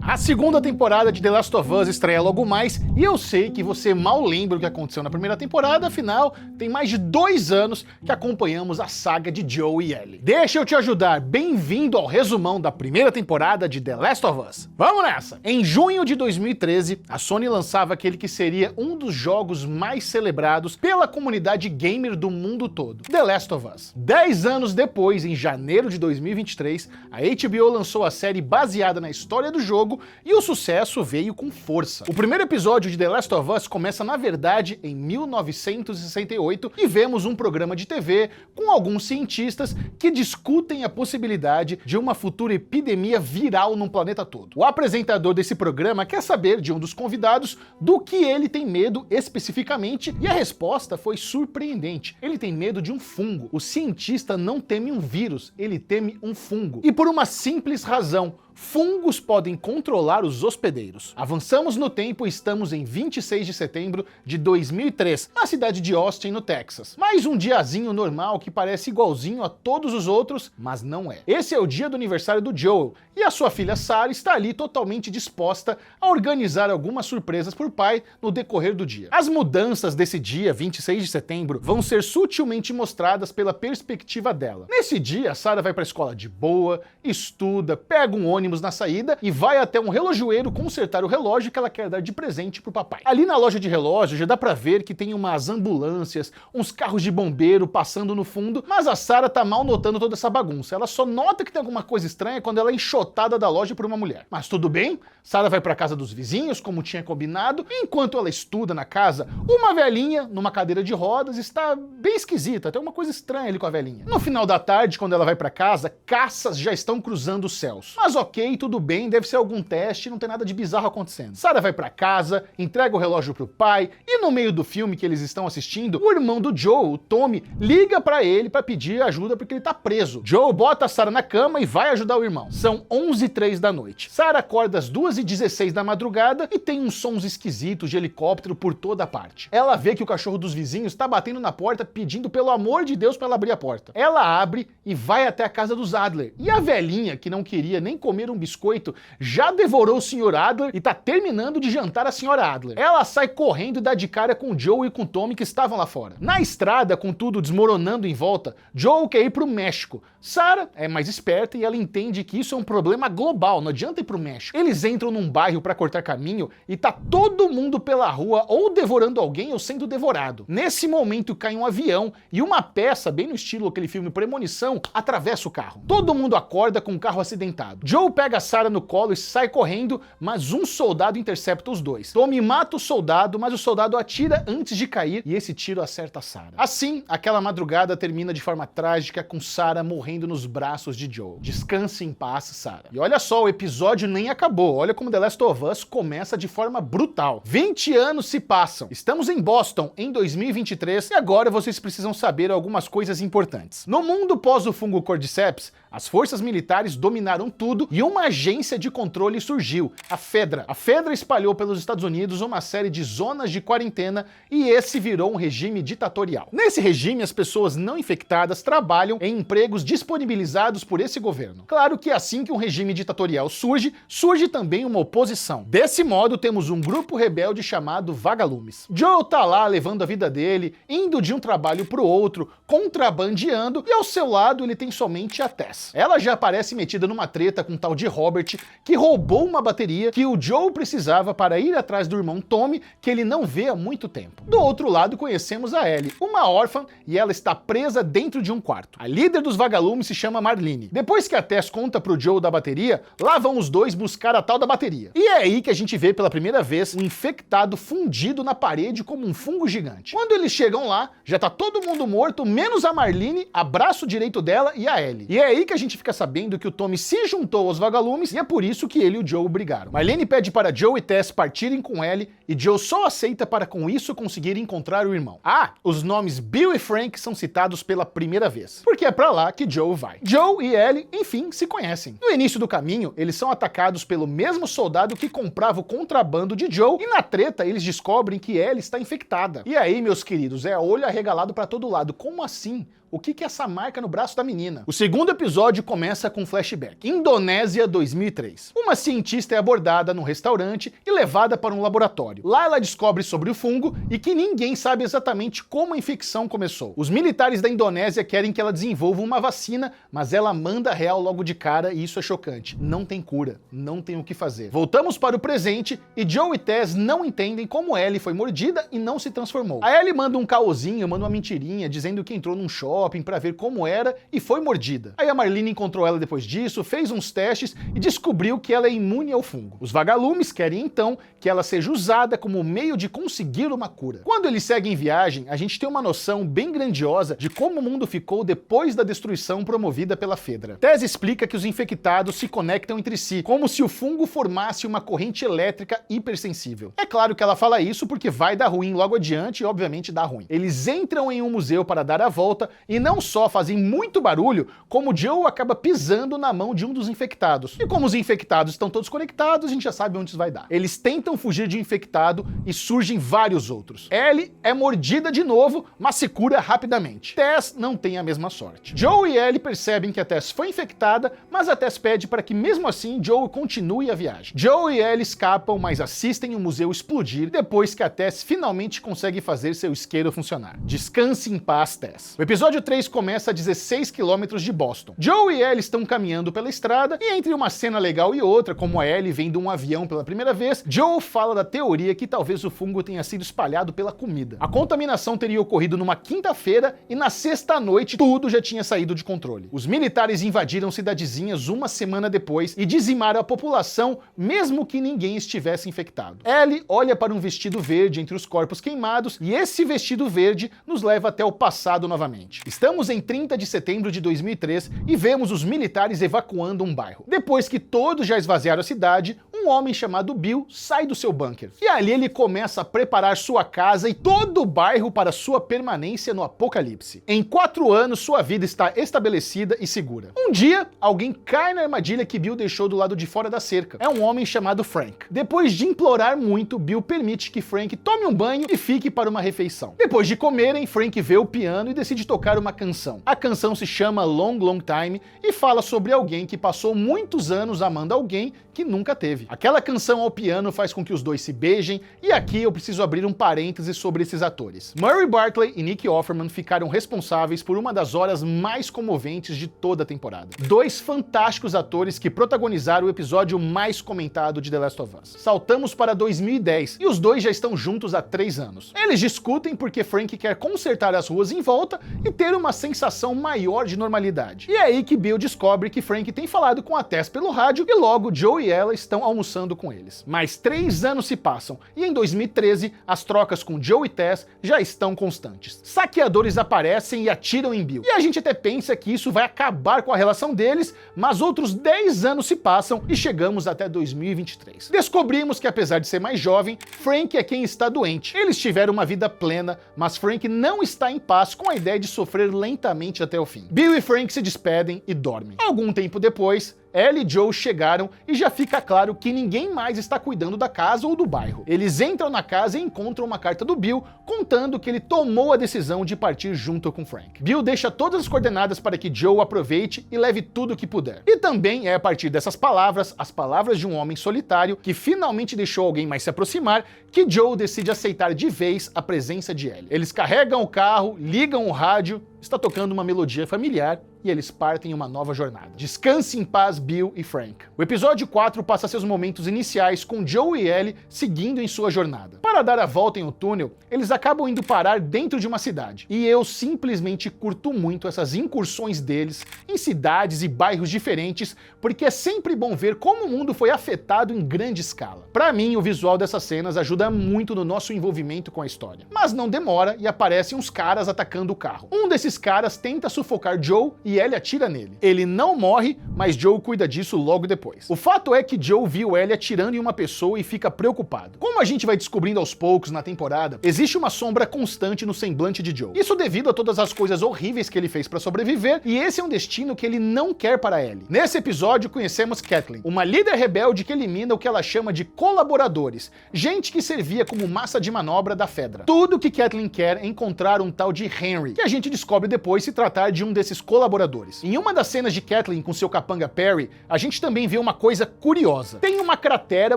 A segunda temporada de The Last of Us estreia logo mais, e eu sei que você mal lembra o que aconteceu na primeira temporada, afinal, tem mais de 2 anos que acompanhamos a saga de Joel e Ellie. Deixa eu te ajudar, bem-vindo ao resumão da primeira temporada de The Last of Us. Vamos nessa! Em junho de 2013, a Sony lançava aquele que seria um dos jogos mais celebrados pela comunidade gamer do mundo todo, The Last of Us. 10 anos depois, em janeiro de 2023, a HBO lançou a série baseada na história do jogo e o sucesso veio com força. O primeiro episódio de The Last of Us começa, na verdade, em 1968 e vemos um programa de TV com alguns cientistas que discutem a possibilidade de uma futura epidemia viral no planeta todo. O apresentador desse programa quer saber de um dos convidados do que ele tem medo especificamente e a resposta foi surpreendente. Ele tem medo de um fungo. O cientista não teme um vírus, ele teme um fungo. E por uma simples razão: fungos podem controlar os hospedeiros. Avançamos no tempo e estamos em 26 de setembro de 2003, na cidade de Austin, no Texas. Mais um diazinho normal que parece igualzinho a todos os outros, mas não é. Esse é o dia do aniversário do Joel, e a sua filha Sarah está ali totalmente disposta a organizar algumas surpresas para o pai no decorrer do dia. As mudanças desse dia, 26 de setembro, vão ser sutilmente mostradas pela perspectiva dela. Nesse dia, Sarah vai para a escola de boa, estuda, pega um ônibus na saída e vai até um relojoeiro consertar o relógio que ela quer dar de presente pro papai. Ali na loja de relógio já dá pra ver que tem umas ambulâncias, uns carros de bombeiro passando no fundo, mas a Sarah tá mal notando toda essa bagunça. Ela só nota que tem alguma coisa estranha quando ela é enxotada da loja por uma mulher. Mas tudo bem, Sarah vai pra casa dos vizinhos, como tinha combinado, e enquanto ela estuda na casa, uma velhinha numa cadeira de rodas está bem esquisita, tem uma coisa estranha ali com a velhinha. No final da tarde, quando ela vai pra casa, caças já estão cruzando os céus. Mas ok, tudo bem, deve ser algum teste, não tem nada de bizarro acontecendo. Sarah vai pra casa, entrega o relógio pro pai, e no meio do filme que eles estão assistindo, o irmão do Joe, o Tommy, liga pra ele pra pedir ajuda porque ele tá preso. Joe bota a Sarah na cama e vai ajudar o irmão. São 11h03 da noite. Sarah acorda às 2h16 da madrugada e tem uns sons esquisitos de helicóptero por toda parte. Ela vê que o cachorro dos vizinhos tá batendo na porta pedindo pelo amor de Deus pra ela abrir a porta. Ela abre e vai até a casa dos Adler. E a velhinha, que não queria nem comer um biscoito, já devorou o Sr. Adler e tá terminando de jantar a Sra. Adler. Ela sai correndo e dá de cara com o Joe e com o Tommy que estavam lá fora. Na estrada, com tudo desmoronando em volta, Joe quer ir pro México. Sarah é mais esperta e ela entende que isso é um problema global, não adianta ir pro México. Eles entram num bairro pra cortar caminho e tá todo mundo pela rua ou devorando alguém ou sendo devorado. Nesse momento cai um avião e uma peça, bem no estilo aquele filme Premonição, atravessa o carro. Todo mundo acorda com o carro acidentado. Joe pega a Sarah no colo e sai correndo, mas um soldado intercepta os dois. Tommy mata o soldado, mas o soldado atira antes de cair e esse tiro acerta a Sarah. Assim, aquela madrugada termina de forma trágica com Sarah morrendo nos braços de Joe. Descanse em paz, Sarah. E olha só, o episódio nem acabou. Olha como The Last of Us começa de forma brutal. 20 anos se passam. Estamos em Boston em 2023 e agora vocês precisam saber algumas coisas importantes. No mundo pós o fungo Cordyceps, as forças militares dominaram tudo e uma agência de controle surgiu, a Fedra. A Fedra espalhou pelos Estados Unidos uma série de zonas de quarentena e esse virou um regime ditatorial. Nesse regime, as pessoas não infectadas trabalham em empregos disponibilizados por esse governo. Claro que assim que um regime ditatorial surge, surge também uma oposição. Desse modo, temos um grupo rebelde chamado Vagalumes. Joel tá lá levando a vida dele, indo de um trabalho pro outro, contrabandeando, e ao seu lado ele tem somente a Tess. Ela já aparece metida numa treta com um tal de Robert, que roubou uma bateria que o Joe precisava para ir atrás do irmão Tommy, que ele não vê há muito tempo. Do outro lado, conhecemos a Ellie, uma órfã, e ela está presa dentro de um quarto. A líder dos Vagalumes se chama Marlene. Depois que a Tess conta pro Joe da bateria, lá vão os dois buscar a tal da bateria. E é aí que a gente vê pela primeira vez um infectado fundido na parede como um fungo gigante. Quando eles chegam lá, já tá todo mundo morto, menos a Marlene, a braço direito dela e a Ellie. E é aí que a gente fica sabendo que o Tommy se juntou aos Vagalumes e é por isso que ele e o Joe brigaram. Marlene pede para Joe e Tess partirem com Ellie e Joe só aceita para com isso conseguir encontrar o irmão. Ah, os nomes Bill e Frank são citados pela primeira vez, porque é pra lá que Joe vai. Joe e Ellie, enfim, se conhecem. No início do caminho, eles são atacados pelo mesmo soldado que comprava o contrabando de Joe e na treta eles descobrem que Ellie está infectada. E aí, meus queridos, é olho arregalado pra todo lado. Como assim? o que é essa marca no braço da menina? O segundo episódio começa com um flashback. Indonésia, 2003. Uma cientista é abordada num restaurante e levada para um laboratório. Lá ela descobre sobre o fungo e que ninguém sabe exatamente como a infecção começou. Os militares da Indonésia querem que ela desenvolva uma vacina, mas ela manda real logo de cara e isso é chocante. Não tem cura, não tem o que fazer. Voltamos para o presente e Joe e Tess não entendem como Ellie foi mordida e não se transformou. A Ellie manda um caosinho, manda uma mentirinha dizendo que entrou num shopping para ver como era e foi mordida. Aí a Marlene encontrou ela depois disso, fez uns testes e descobriu que ela é imune ao fungo. Os vagalumes querem então que ela seja usada como meio de conseguir uma cura. Quando eles seguem viagem, a gente tem uma noção bem grandiosa de como o mundo ficou depois da destruição promovida pela Fedra. Tess explica que os infectados se conectam entre si, como se o fungo formasse uma corrente elétrica hipersensível. É claro que ela fala isso porque vai dar ruim logo adiante e obviamente dá ruim. Eles entram em um museu para dar a volta e não só fazem muito barulho, como Joe acaba pisando na mão de um dos infectados. E como os infectados estão todos conectados, a gente já sabe onde isso vai dar. Eles tentam fugir de um infectado e surgem vários outros. Ellie é mordida de novo, mas se cura rapidamente. Tess não tem a mesma sorte. Joe e Ellie percebem que a Tess foi infectada, mas a Tess pede para que mesmo assim Joe continue a viagem. Joe e Ellie escapam, mas assistem o museu explodir depois que a Tess finalmente consegue fazer seu isqueiro funcionar. Descanse em paz, Tess. O episódio 3 começa a 16 km de Boston. Joe e Ellie estão caminhando pela estrada e entre uma cena legal e outra, como a Ellie vendo um avião pela primeira vez, Joe fala da teoria que talvez o fungo tenha sido espalhado pela comida. A contaminação teria ocorrido numa quinta-feira e na sexta noite tudo já tinha saído de controle. Os militares invadiram cidadezinhas uma semana depois e dizimaram a população, mesmo que ninguém estivesse infectado. Ellie olha para um vestido verde entre os corpos queimados e esse vestido verde nos leva até o passado novamente. Estamos em 30 de setembro de 2003 e vemos os militares evacuando um bairro. Depois que todos já esvaziaram a cidade, um homem chamado Bill sai do seu bunker. E ali ele começa a preparar sua casa e todo o bairro para sua permanência no apocalipse. Em 4 anos, sua vida está estabelecida e segura. Um dia, alguém cai na armadilha que Bill deixou do lado de fora da cerca. É um homem chamado Frank. Depois de implorar muito, Bill permite que Frank tome um banho e fique para uma refeição. Depois de comerem, Frank vê o piano e decide tocar uma canção. A canção se chama Long Long Time e fala sobre alguém que passou muitos anos amando alguém que nunca teve. Aquela canção ao piano faz com que os dois se beijem, e aqui eu preciso abrir um parêntese sobre esses atores. Murray Bartley e Nick Offerman ficaram responsáveis por uma das horas mais comoventes de toda a temporada. 2 fantásticos atores que protagonizaram o episódio mais comentado de The Last of Us. Saltamos para 2010, e os dois já estão juntos há 3 anos. Eles discutem porque Frank quer consertar as ruas em volta e ter uma sensação maior de normalidade. E é aí que Bill descobre que Frank tem falado com a Tess pelo rádio e logo Joe e ela estão almoçando com eles. Mas 3 anos se passam e em 2013 as trocas com Joe e Tess já estão constantes. Saqueadores aparecem e atiram em Bill. E a gente até pensa que isso vai acabar com a relação deles, mas outros 10 anos se passam e chegamos até 2023. Descobrimos que apesar de ser mais jovem, Frank é quem está doente. Eles tiveram uma vida plena, mas Frank não está em paz com a ideia de sofrer lentamente até o fim. Bill e Frank se despedem e dormem. Algum tempo depois, Ellie e Joe chegaram e já fica claro que ninguém mais está cuidando da casa ou do bairro. Eles entram na casa e encontram uma carta do Bill contando que ele tomou a decisão de partir junto com Frank. Bill deixa todas as coordenadas para que Joe aproveite e leve tudo o que puder. E também é a partir dessas palavras, as palavras de um homem solitário que finalmente deixou alguém mais se aproximar, que Joe decide aceitar de vez a presença de Ellie. Eles carregam o carro, ligam o rádio, está tocando uma melodia familiar e eles partem em uma nova jornada. Descanse em paz, Bill e Frank. O episódio 4 passa seus momentos iniciais com Joe e Ellie seguindo em sua jornada. Para dar a volta em um túnel, eles acabam indo parar dentro de uma cidade. E eu simplesmente curto muito essas incursões deles em cidades e bairros diferentes, porque é sempre bom ver como o mundo foi afetado em grande escala. Para mim, o visual dessas cenas ajuda muito no nosso envolvimento com a história. Mas não demora e aparecem uns caras atacando o carro. Um desses caras tenta sufocar Joe e Ellie atira nele. Ele não morre, mas Joe cuida disso logo depois. O fato é que Joe viu Ellie atirando em uma pessoa e fica preocupado. Como a gente vai descobrindo aos poucos na temporada, existe uma sombra constante no semblante de Joe. Isso devido a todas as coisas horríveis que ele fez para sobreviver, e esse é um destino que ele não quer para Ellie. Nesse episódio conhecemos Kathleen, uma líder rebelde que elimina o que ela chama de colaboradores, gente que servia como massa de manobra da Fedra. Tudo que Kathleen quer é encontrar um tal de Henry, que a gente descobre descobre depois se tratar de um desses colaboradores. Em uma das cenas de Kathleen com seu capanga Perry, a gente também vê uma coisa curiosa. Tem uma cratera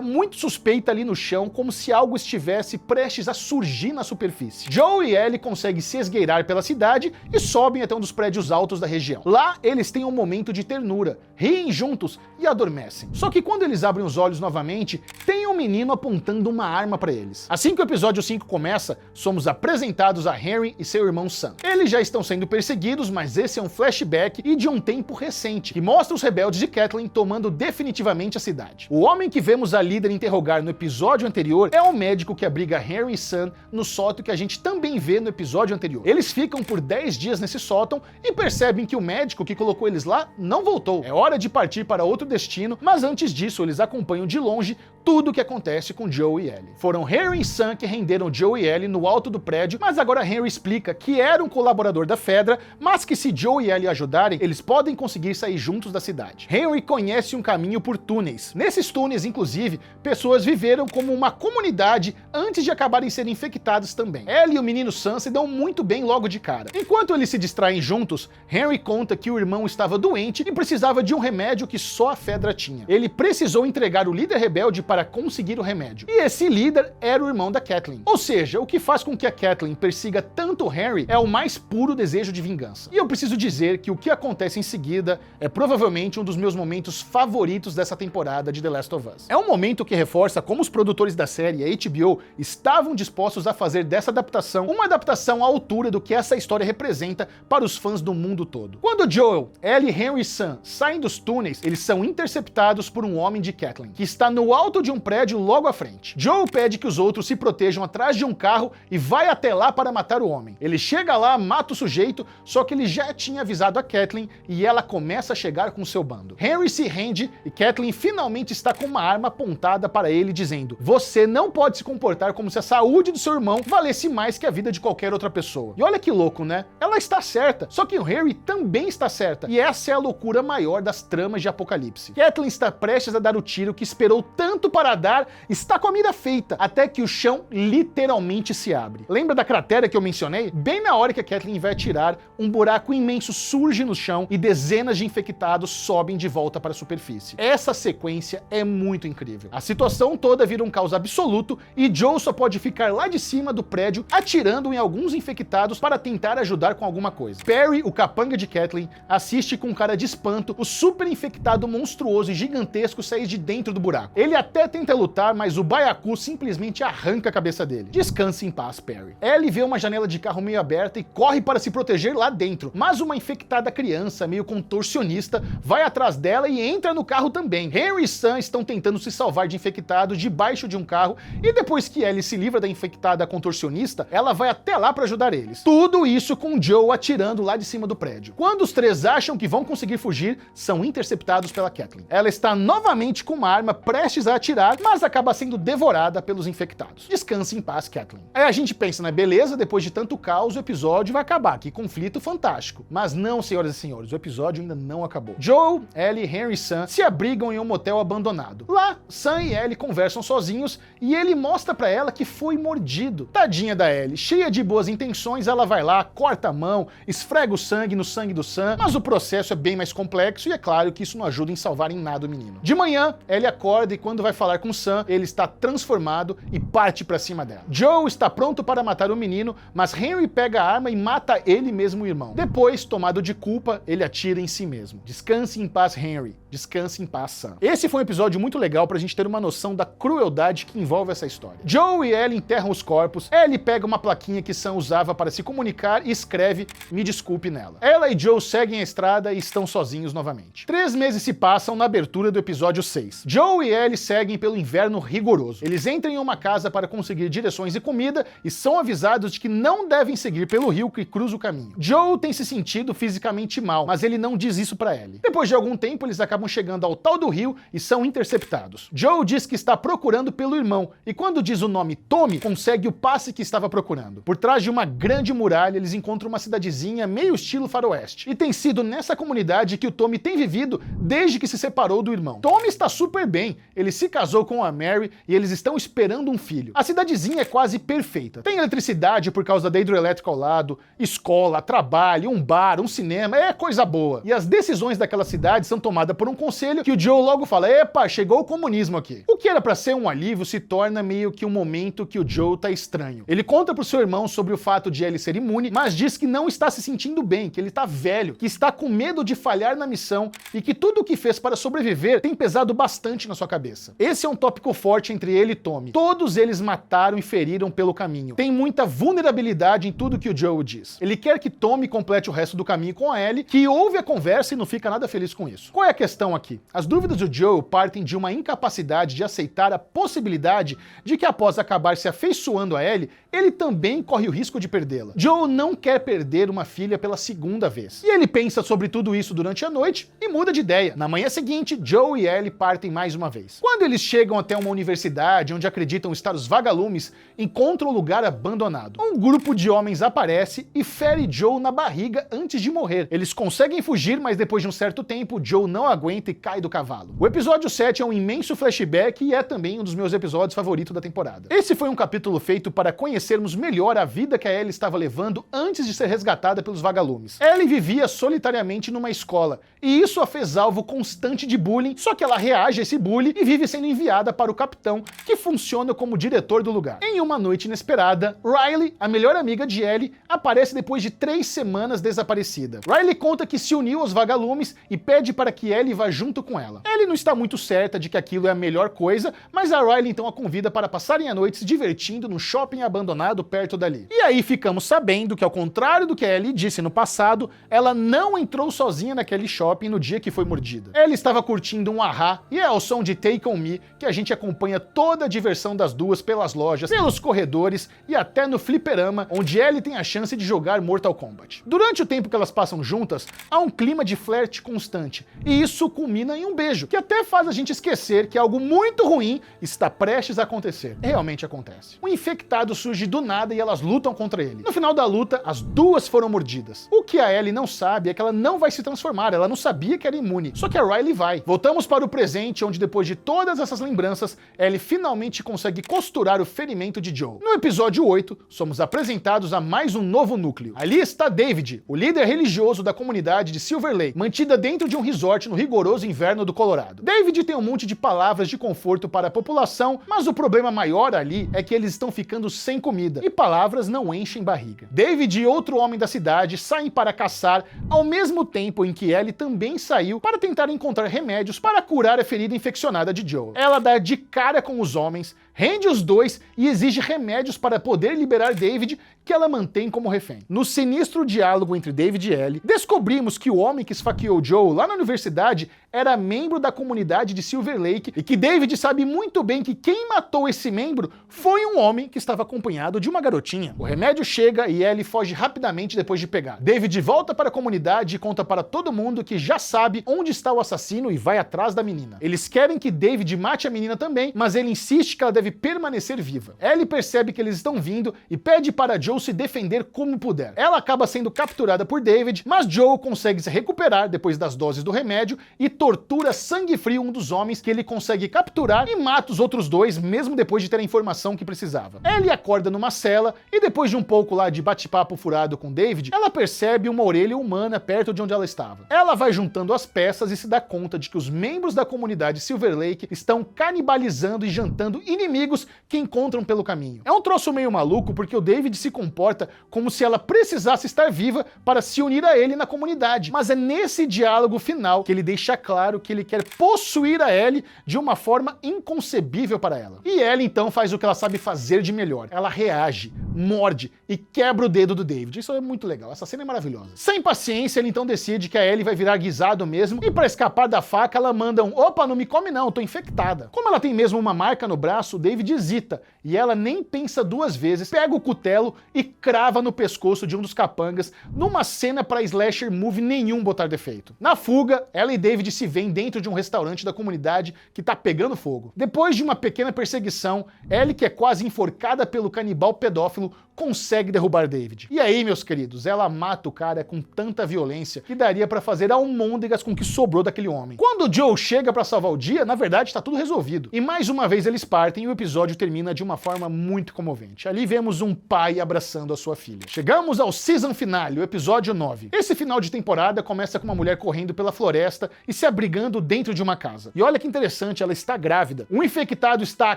muito suspeita ali no chão, como se algo estivesse prestes a surgir na superfície. Joe e Ellie conseguem se esgueirar pela cidade e sobem até um dos prédios altos da região. Lá, eles têm um momento de ternura, riem juntos e adormecem. Só que quando eles abrem os olhos novamente, tem um menino apontando uma arma para eles. Assim que o episódio 5 começa, somos apresentados a Henry e seu irmão Sam. Eles já estão sendo perseguidos, mas esse é um flashback e de um tempo recente, que mostra os rebeldes de Kathleen tomando definitivamente a cidade. O homem que vemos a líder interrogar no episódio anterior é o médico que abriga Henry e Sam no sótão que a gente também vê no episódio anterior. Eles ficam por 10 dias nesse sótão e percebem que o médico que colocou eles lá não voltou. É hora de partir para outro destino, mas antes disso eles acompanham de longe tudo o que acontece com Joe e Ellie. Foram Henry e Sam que renderam Joe e Ellie no alto do prédio, mas agora Henry explica que era um colaborador da Fedra, mas que se Joe e Ellie ajudarem, eles podem conseguir sair juntos da cidade. Henry conhece um caminho por túneis. Nesses túneis, inclusive, pessoas viveram como uma comunidade antes de acabarem sendo infectadas também. Ellie e o menino Sam se dão muito bem logo de cara. Enquanto eles se distraem juntos, Henry conta que o irmão estava doente e precisava de um remédio que só a Fedra tinha. Ele precisou entregar o líder rebelde para conseguir o remédio. E esse líder era o irmão da Kathleen. Ou seja, o que faz com que a Kathleen persiga tanto o Henry é o mais puro desejo de vingança. E eu preciso dizer que o que acontece em seguida é provavelmente um dos meus momentos favoritos dessa temporada de The Last of Us. É um momento que reforça como os produtores da série, a HBO, estavam dispostos a fazer dessa adaptação uma adaptação à altura do que essa história representa para os fãs do mundo todo. Quando Joel, Ellie, Henry e Sam saem dos túneis, eles são interceptados por um homem de Kathleen, que está no alto de um prédio logo à frente. Joel pede que os outros se protejam atrás de um carro e vai até lá para matar o homem. Ele chega lá, mata o sujeito, só que ele já tinha avisado a Kathleen e ela começa a chegar com seu bando. Henry se rende e Kathleen finalmente está com uma arma apontada para ele, dizendo: "Você não pode se comportar como se a saúde do seu irmão valesse mais que a vida de qualquer outra pessoa." E olha que louco, né? Ela está certa, só que o Henry também está certa, e essa é a loucura maior das tramas de Apocalipse. Kathleen está prestes a dar o tiro que esperou tanto para dar, está com a mira feita, até que o chão literalmente se abre. Lembra da cratera que eu mencionei? Bem na hora que a Kathleen vai atirar, um buraco imenso surge no chão e dezenas de infectados sobem de volta para a superfície. Essa sequência é muito incrível. A situação toda vira um caos absoluto e Joe só pode ficar lá de cima do prédio atirando em alguns infectados para tentar ajudar com alguma coisa. Perry, o capanga de Kathleen, assiste com cara de espanto o super infectado monstruoso e gigantesco sair de dentro do buraco. Ele até tenta lutar, mas o baiacu simplesmente arranca a cabeça dele. Descanse em paz, Perry. Ellie vê uma janela de carro meio aberta e corre para se proteger lá dentro, mas uma infectada criança, meio contorcionista, vai atrás dela e entra no carro também. Henry e Sam estão tentando se salvar de infectados debaixo de um carro e depois que Ellie se livra da infectada contorcionista, ela vai até lá para ajudar eles. Tudo isso com Joe atirando lá de cima do prédio. Quando os três acham que vão conseguir fugir, são interceptados pela Kathleen. Ela está novamente com uma arma prestes a atirar, mas acaba sendo devorada pelos infectados. Descanse em paz, Kathleen. Aí a gente pensa, né, beleza, depois de tanto caos o episódio vai acabar, que conflito fantástico. Mas não, senhoras e senhores, o episódio ainda não acabou. Joe, Ellie, Henry e Sam se abrigam em um motel abandonado. Lá, Sam e Ellie conversam sozinhos e ele mostra pra ela que foi mordido. Tadinha da Ellie, cheia de boas intenções, ela vai lá, corta a mão, esfrega o sangue no sangue do Sam, mas o processo é bem mais complexo e é claro que isso não ajuda em salvar em nada o menino. De manhã, Ellie acorda e quando vai falar com Sam, ele está transformado e parte pra cima dela. Joe está pronto para matar o menino, mas Henry pega a arma e mata ele mesmo, o irmão. Depois, tomado de culpa, ele atira em si mesmo. Descanse em paz, Henry. Descanse em paz, Sam. Esse foi um episódio muito legal pra gente ter uma noção da crueldade que envolve essa história. Joe e Ellie enterram os corpos, Ellie pega uma plaquinha que Sam usava para se comunicar e escreve "me desculpe" nela. Ela e Joe seguem a estrada e estão sozinhos novamente. 3 meses se passam na abertura do episódio 6. Joe e Ellie seguem pelo inverno rigoroso. Eles entram em uma casa para conseguir direções e comida e são avisados de que não devem seguir pelo rio que cruza o caminho. Joe tem se sentido fisicamente mal, mas ele não diz isso pra Ellie. Depois de algum tempo, eles acabam acabam chegando ao tal do rio e são interceptados. Joe diz que está procurando pelo irmão, e quando diz o nome Tommy, consegue o passe que estava procurando. Por trás de uma grande muralha, eles encontram uma cidadezinha meio estilo faroeste. E tem sido nessa comunidade que o Tommy tem vivido desde que se separou do irmão. Tommy está super bem, ele se casou com a Mary e eles estão esperando um filho. A cidadezinha é quase perfeita. Tem eletricidade por causa da hidrelétrica ao lado, escola, trabalho, um bar, um cinema, é coisa boa. E as decisões daquela cidade são tomadas por um conselho que o Joe logo fala: epa, chegou o comunismo aqui. O que era pra ser um alívio se torna meio que um momento que o Joe tá estranho. Ele conta pro seu irmão sobre o fato de ele ser imune, mas diz que não está se sentindo bem, que ele tá velho, que está com medo de falhar na missão e que tudo o que fez para sobreviver tem pesado bastante na sua cabeça. Esse é um tópico forte entre ele e Tommy. Todos eles mataram e feriram pelo caminho. Tem muita vulnerabilidade em tudo que o Joe diz. Ele quer que Tommy complete o resto do caminho com a Ellie, que ouve a conversa e não fica nada feliz com isso. Qual é a questão aqui? As dúvidas do Joe partem de uma incapacidade de aceitar a possibilidade de que após acabar se afeiçoando a Ellie, ele também corre o risco de perdê-la. Joe não quer perder uma filha pela segunda vez. E ele pensa sobre tudo isso durante a noite e muda de ideia. Na manhã seguinte, Joe e Ellie partem mais uma vez. Quando eles chegam até uma universidade onde acreditam estar os vagalumes, encontram o lugar abandonado. Um grupo de homens aparece e fere Joe na barriga antes de morrer. Eles conseguem fugir, mas depois de um certo tempo, Joe não aguenta e cai do cavalo. O episódio 7 é um imenso flashback e é também um dos meus episódios favoritos da temporada. Esse foi um capítulo feito para conhecermos melhor a vida que a Ellie estava levando antes de ser resgatada pelos vagalumes. Ellie vivia solitariamente numa escola, e isso a fez alvo constante de bullying, só que ela reage a esse bullying e vive sendo enviada para o capitão, que funciona como diretor do lugar. Em uma noite inesperada, Riley, a melhor amiga de Ellie, aparece depois de 3 semanas desaparecida. Riley conta que se uniu aos vagalumes e pede para que Ellie vá junto com ela. Ellie não está muito certa de que aquilo é a melhor coisa, mas a Riley então a convida para passarem a noite se divertindo num shopping abandonado perto dali. E aí ficamos sabendo que, ao contrário do que a Ellie disse no passado, ela não entrou sozinha naquele shopping no dia que foi mordida. Ela estava curtindo um ahá e é ao som de Take On Me que a gente acompanha toda a diversão das duas pelas lojas, pelos corredores e até no fliperama, onde Ellie tem a chance de jogar Mortal Kombat. Durante o tempo que elas passam juntas, há um clima de flerte constante, e isso culmina em um beijo, que até faz a gente esquecer que algo muito ruim está prestes a acontecer. Realmente acontece. Um infectado surge do nada e elas lutam contra ele. No final da luta, as duas foram mordidas. O que a Ellie não sabe é que ela não vai se transformar, ela não sabia que era imune, só que a Riley vai. Voltamos para o presente, onde depois de todas essas lembranças, Ellie finalmente consegue costurar o ferimento de Joe. No episódio 8, somos apresentados a mais um novo núcleo. Ali está David, o líder religioso da comunidade de Silver Lake, mantida dentro de um resort no rigoroso inverno do Colorado. David tem um monte de palavras de conforto para a população, mas o problema maior ali é que eles estão ficando sem comida, e palavras não enchem barriga. David e outro homem da cidade saem para caçar, ao mesmo tempo em que Ellie também saiu para tentar encontrar remédios para curar a ferida infeccionada de Joe. Ela dá de cara com os homens, rende os dois e exige remédios para poder liberar David, que ela mantém como refém. No sinistro diálogo entre David e Ellie, descobrimos que o homem que esfaqueou Joe lá na universidade era membro da comunidade de Silver Lake e que David sabe muito bem que quem matou esse membro foi um homem que estava acompanhado de uma garotinha. O remédio chega e Ellie foge rapidamente depois de pegar. David volta para a comunidade e conta para todo mundo que já sabe onde está o assassino e vai atrás da menina. Eles querem que David mate a menina também, mas ele insiste que ela deve permanecer viva. Ellie percebe que eles estão vindo e pede para Joe se defender como puder. Ela acaba sendo capturada por David, mas Joe consegue se recuperar depois das doses do remédio e tortura sangue frio um dos homens que ele consegue capturar e mata os outros dois, mesmo depois de ter a informação que precisava. Ellie acorda numa cela e depois de um pouco lá de bate-papo furado com David, ela percebe uma orelha humana perto de onde ela estava. Ela vai juntando as peças e se dá conta de que os membros da comunidade Silver Lake estão canibalizando e jantando inimigos que encontram pelo caminho. É um troço meio maluco porque o David se comporta como se ela precisasse estar viva para se unir a ele na comunidade, mas é nesse diálogo final que ele deixa claro que ele quer possuir a Ellie de uma forma inconcebível para ela. E Ellie então faz o que ela sabe fazer de melhor. Ela reage, morde e quebra o dedo do David. Isso é muito legal, essa cena é maravilhosa. Sem paciência, ele então decide que a Ellie vai virar guisado mesmo, e pra escapar da faca, ela manda um "opa, não me come não, tô infectada". Como ela tem mesmo uma marca no braço, o David hesita, e ela nem pensa duas vezes, pega o cutelo e crava no pescoço de um dos capangas, numa cena pra slasher movie nenhum botar defeito. Na fuga, ela e David se veem dentro de um restaurante da comunidade que tá pegando fogo. Depois de uma pequena perseguição, Ellie, que é quase enforcada pelo canibal pedófilo, consegue derrubar David. E aí, meus queridos, ela mata o cara com tanta violência que daria pra fazer almôndegas com o que sobrou daquele homem. Quando o Joe chega pra salvar o dia, na verdade tá tudo resolvido. E mais uma vez eles partem e o episódio termina de uma forma muito comovente. Ali vemos um pai abraçando a sua filha. Chegamos ao season finale, o episódio 9. Esse final de temporada começa com uma mulher correndo pela floresta e se abrigando dentro de uma casa. E olha que interessante, ela está grávida. Um infectado está à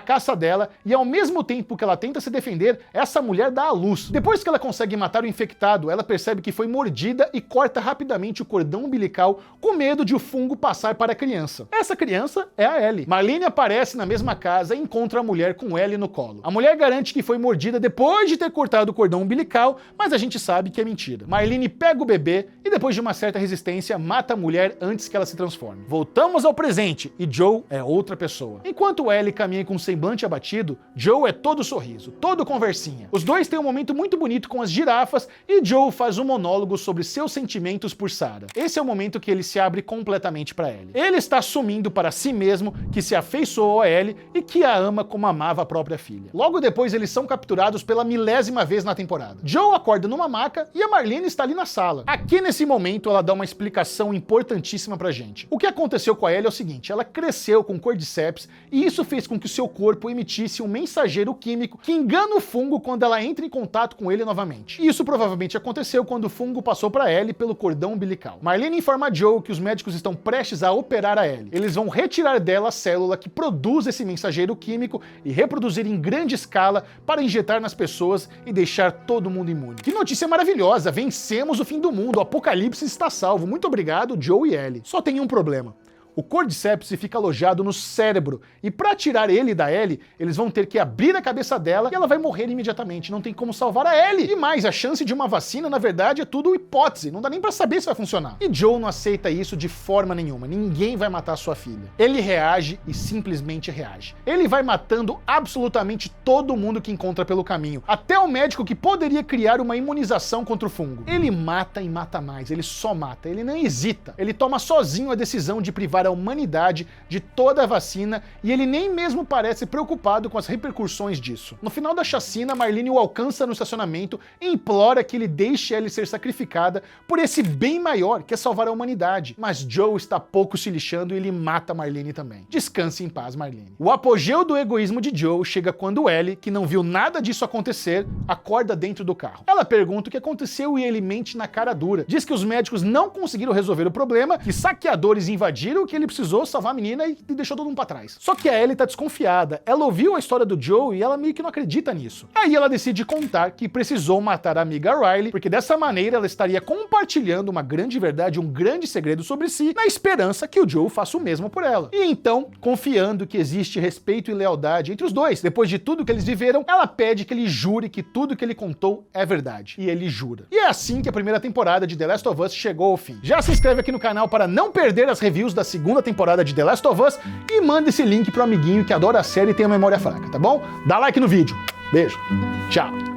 caça dela e ao mesmo tempo que ela tenta se defender, essa mulher dá à luz. Depois que ela consegue matar o infectado, ela percebe que foi mordida e corta rapidamente o cordão umbilical com medo de o fungo passar para a criança. Essa criança é a Ellie. Marlene aparece na mesma casa e encontra a mulher com Ellie no colo. A mulher garante que foi mordida depois de ter cortado o cordão umbilical, mas a gente sabe que é mentira. Marlene pega o bebê e depois de uma certa resistência, mata a mulher antes que ela se transforme. Voltamos ao presente e Joe é outra pessoa. Enquanto Ellie caminha com um semblante abatido, Joe é todo sorriso, todo conversinha. Os dois têm um momento muito bonito com as girafas e Joe faz um monólogo sobre seus sentimentos por Sarah. Esse é o momento que ele se abre completamente para Ellie. Ele está assumindo para si mesmo que se afeiçoou a Ellie e que a ama como amava a própria filha. Logo depois eles são capturados pela 1000ª vez na temporada. Joe acorda numa maca e a Marlene está ali na sala. Aqui nesse momento ela dá uma explicação importantíssima pra gente. O que aconteceu com a Ellie é o seguinte, ela cresceu com Cordyceps e isso fez com que o seu corpo emitisse um mensageiro químico que engana o fungo quando ela entra em contato com ele novamente. Isso provavelmente aconteceu quando o fungo passou para Ellie pelo cordão umbilical. Marlene informa a Joe que os médicos estão prestes a operar a Ellie. Eles vão retirar dela a célula que produz esse mensageiro químico e reproduzir em grande escala para injetar nas pessoas e deixar todo mundo imune. Que notícia maravilhosa! Vencemos o fim do mundo, o apocalipse está salvo. Muito obrigado, Joe e Ellie. Só tem um problema. O Cordyceps fica alojado no cérebro, e para tirar ele da Ellie, eles vão ter que abrir a cabeça dela e ela vai morrer imediatamente, não tem como salvar a Ellie. E mais, a chance de uma vacina, na verdade, é tudo hipótese, não dá nem pra saber se vai funcionar. E Joe não aceita isso de forma nenhuma, ninguém vai matar sua filha. Ele reage e simplesmente reage. Ele vai matando absolutamente todo mundo que encontra pelo caminho, até o médico que poderia criar uma imunização contra o fungo. Ele mata e mata mais, ele só mata, ele não hesita. Ele toma sozinho a decisão de privar a humanidade de toda a vacina e ele nem mesmo parece preocupado com as repercussões disso. No final da chacina, Marlene o alcança no estacionamento e implora que ele deixe ela ser sacrificada por esse bem maior que é salvar a humanidade. Mas Joe está pouco se lixando e ele mata Marlene também. Descanse em paz, Marlene. O apogeu do egoísmo de Joe chega quando Ellie, que não viu nada disso acontecer, acorda dentro do carro. Ela pergunta o que aconteceu e ele mente na cara dura. Diz que os médicos não conseguiram resolver o problema, que saqueadores invadiram, que ele precisou salvar a menina e deixou todo mundo pra trás. Só que a Ellie tá desconfiada. Ela ouviu a história do Joe e ela meio que não acredita nisso. Aí ela decide contar que precisou matar a amiga Riley, porque dessa maneira ela estaria compartilhando uma grande verdade, um grande segredo sobre si, na esperança que o Joe faça o mesmo por ela. E então, confiando que existe respeito e lealdade entre os dois, depois de tudo que eles viveram, ela pede que ele jure que tudo que ele contou é verdade. E ele jura. E é assim que a primeira temporada de The Last of Us chegou ao fim. Já se inscreve aqui no canal para não perder as reviews da segunda temporada de The Last of Us e manda esse link pro amiguinho que adora a série e tem a memória fraca, tá bom? Dá like no vídeo. Beijo. Tchau.